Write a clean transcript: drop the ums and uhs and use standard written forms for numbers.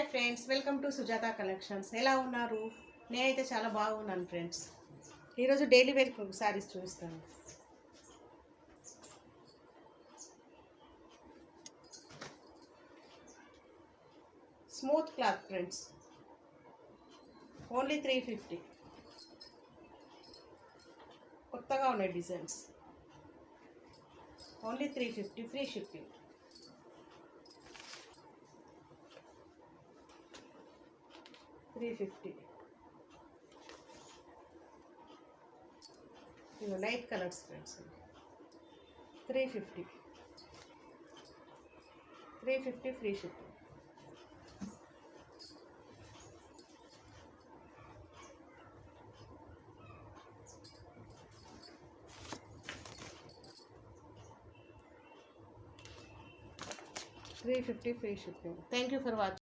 Hi friends, welcome to Sujatha collections. ఎలా ఉన్నారు? నేనైతే చాలా బాగున్నాను ఫ్రెండ్స్. ఈరోజు డైలీ వేర్ శారీస్ చూపిస్తాను. Smooth cloth friends, only 350. కొత్తగా ఉన్నాయి డిజైన్స్. Only 350, free shipping. $350. ఇవి light colours friends. 350, 350 free shipping. $350 free shipping. Thank you for watching.